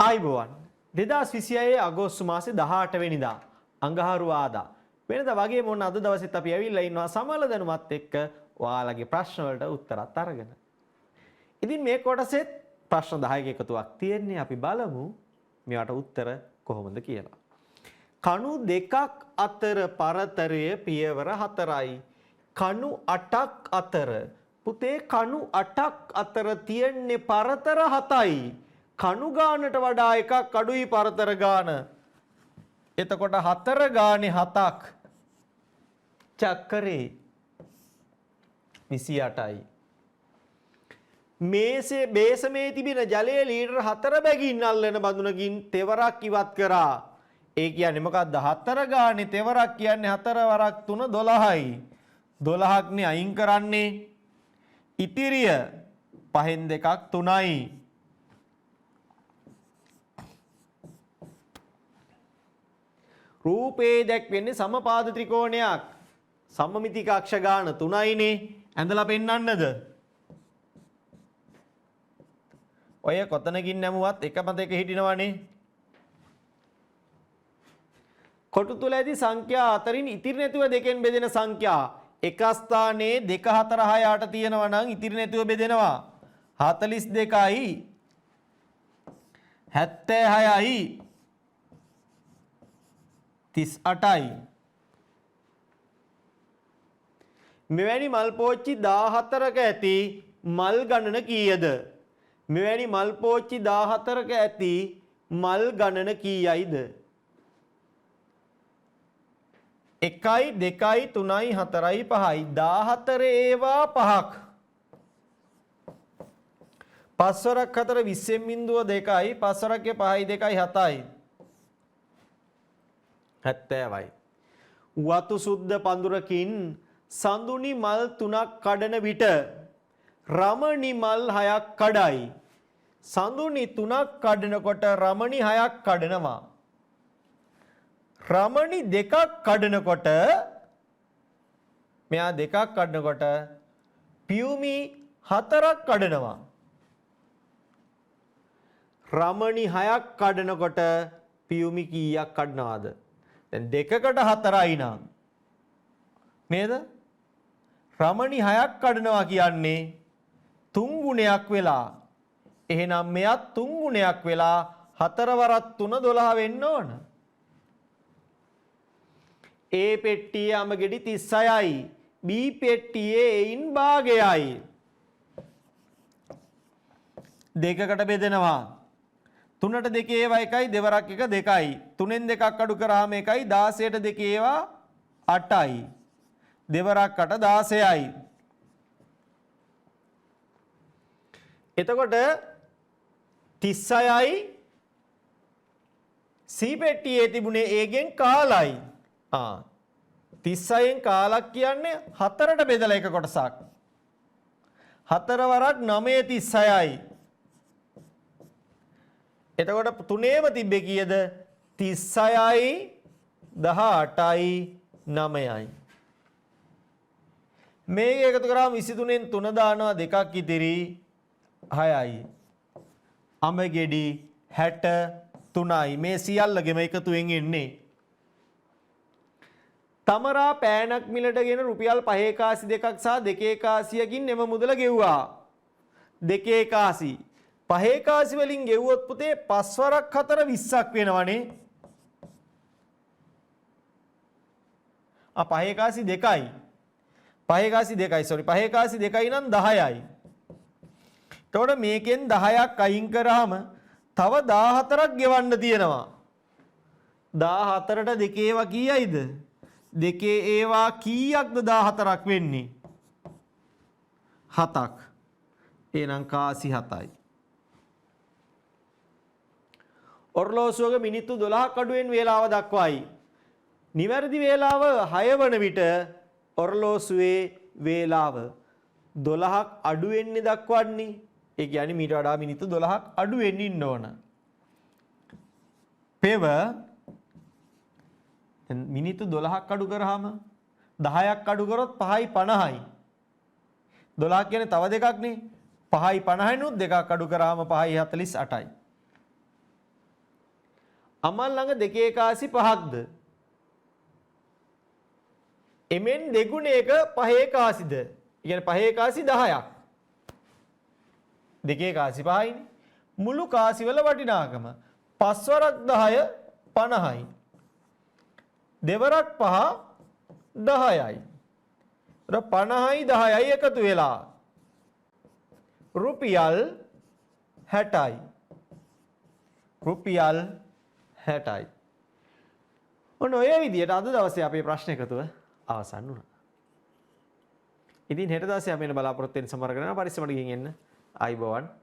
ආයිබෝවන් 2026 අගෝස්තු මාසේ 18 වෙනිදා අඟහරුවාදා වෙනදා වගේ මොන අද දවසෙත් අපි ඇවිල්ලා ඉන්නවා සමහර දැනුමත් එක්ක ඔයාලගේ ප්‍රශ්න වලට උත්තරත් අරගෙන. ඉතින් මේ කොටසෙත් ප්‍රශ්න 10ක එකතුවක් තියෙන්නේ අපි බලමු මේවට උත්තර කොහොමද කියලා. කණු දෙකක් අතර පරතරය පියවර 4යි. කණු 8ක් අතර පුතේ කණු 8ක් අතර තියෙන්නේ පරතර 7යි. කණු ගානට වඩා එකක් අඩුයි පරතර ගාන. එතකොට 4 ගානේ 7ක් චක්කරේ 28යි. මේසේ බේසමේ තිබෙන ජලයේ ලීටර 4 බැගින් අල්ලන බඳුනකින් තෙවරක් ඉවත් කරා. ඒ කියන්නේ මොකක්ද? 4 ගානේ තෙවරක් කියන්නේ 4 වරක් 3 12යි. 12ක් නේ අයින් කරන්නේ. ඉතිරිය 5න් 2ක් 3යි. රූපේ දැක්වෙන්නේ සමපාද ත්‍රිකෝණයක්. සමමිතික අක්ෂ ගාන 3යිනේ. ඇඳලා පෙන්නන්නද? ඔය කොතනකින් නැමුවත් එක මතක හිටිනවනේ. කොටු තුල ඇති සංඛ්‍යා අතරින් ඉතිරි නැතුව දෙකෙන් බෙදෙන සංඛ්‍යා එක ස්ථානයේ 2 4 6 8 තියෙනවා නම් ඉතිරි නැතුව බෙදෙනවා 42යි 76යි 38යි. මෙවැනි මල් පෝච්චි 14ක ඇති මල් ගණන කීයද? මෙවැනි මල් පෝච්චි 14ක ඇති මල් ගණන කීයයිද? 1යි 2යි 3යි 4යි 5යි 14 ඒවා 5ක්. 5 වරක් 4 20න් බිඳුව 2යි 5 වරක් 5යි 2යි 7යි 70යි. වතු සුද්ධ පඳුරකින් සඳුනි මල් 3ක් කඩන විට රමණි මල් 6ක් කඩයි. සඳුනි 3ක් කඩනකොට රමණි 6ක් කඩනවා. රමණි 2ක් කඩනකොට මෙයා 2ක් කඩනකොට පියුමි 4ක් කඩනවා. රමණි 6ක් කඩනකොට පියුමි කීයක් කඩනවද? දැන් 2කට 4යි නම් නේද? රමණි 6ක් කඩනවා කියන්නේ 3 ගුණයක් වෙලා. එහෙනම් මෙයත් 3 ගුණයක් වෙලා 4 වරක් 3 12 වෙන්න ඕන. A පෙට්ටියේ අමගෙඩි 36යි. B පෙට්ටියේ එයින් භාගයයි. දෙකකට බෙදෙනවා. 3ට 2 ඒවා 1යි දෙවරක් 1 2යි. 3ෙන් 2ක් අඩු කරාම 1යි 16ට 2 ඒවා 8යි. දෙවරක් 8 16යි. එතකොට 36යි C පෙට්ටියේ තිබුණේ ඒගෙන් කාලයි. 36න් කාලක් කියන්නේ 4ට බෙදලා එක කොටසක්. 4 වරක් 9 36යි. එතකොට තුනේම තිබ්බේ කීයද? 36යි 18යි 9යි. මේක එකතු කරාම 23න් 3 දානවා 2ක් ඉතිරි 6යි. අමගෙඩි 63යි. මේ සියල්ලගෙම එකතුවෙන් එන්නේ. තමරා පෑනක් මිලට ගෙන රුපියල් 5 කාසි දෙකක් සහ 2 කාසියකින් එම මුදල ගෙව්වා. 2 කාසි 5 කාසි වලින් ගෙවුවොත් පුතේ 5 වරක් 4 20ක් වෙනවනේ. 5 කාසි 2යි. 5 කාසි 2යි sorry 5 කාසි 2යි නම් 10යි. එතකොට මේකෙන් 10ක් අයින් කරාම තව 14ක් ගෙවන්න තියෙනවා. 14ට 2 ඒවා කීයයිද? 2 ඒවා කීයක්ද 14ක් වෙන්නේ? 7ක්. එහෙනම් කාසි 7යි. ඔර්ලෝසුවක මිනිත්තු 12ක් අඩුවෙන් වේලාව දක්වයි. නිවැරදි වේලාව 6 වන විට ඔර්ලෝසුවේ වේලාව 12ක් අඩු වෙන්නේ දක්වන්නේ. ඒ කියන්නේ මීට වඩා මිනිත්තු 12ක් අඩු වෙන්න ඉන්න ඕන. පෙව මිනිත්තු 12ක් අඩු කරාම 10ක් අඩු කරොත් 5යි 50යි. 12 කියන්නේ තව දෙකක් නේ. 5යි 50යි නුත් දෙකක් අඩු කරාම 5යි 48යි. අමල් ළඟ දෙකේ කාසි 5ක්ද? එමෙන් දෙගුණයක පහේ කාසිද? කියන්නේ පහේ කාසි 10ක්. දෙකේ කාසි 5යිනේ. මුළු කාසි වල වටිනාකම 5 වරක් 10 50යි. දෙවරක් 5 10යි. 50යි 10යි එකතු වෙලා රුපියල් 60යි. රුපියල් 60යි. ඔන්න ඔය විදිහට අද දවසේ අපේ ප්‍රශ්න එකතුව අවසන් වුණා. ඉතින් හෙට දවසේ අපි වෙන බලාපොරොත්තු වෙන සමර කරන පරිස්සමට ගිහින් එන්න. ආයිබෝවන්.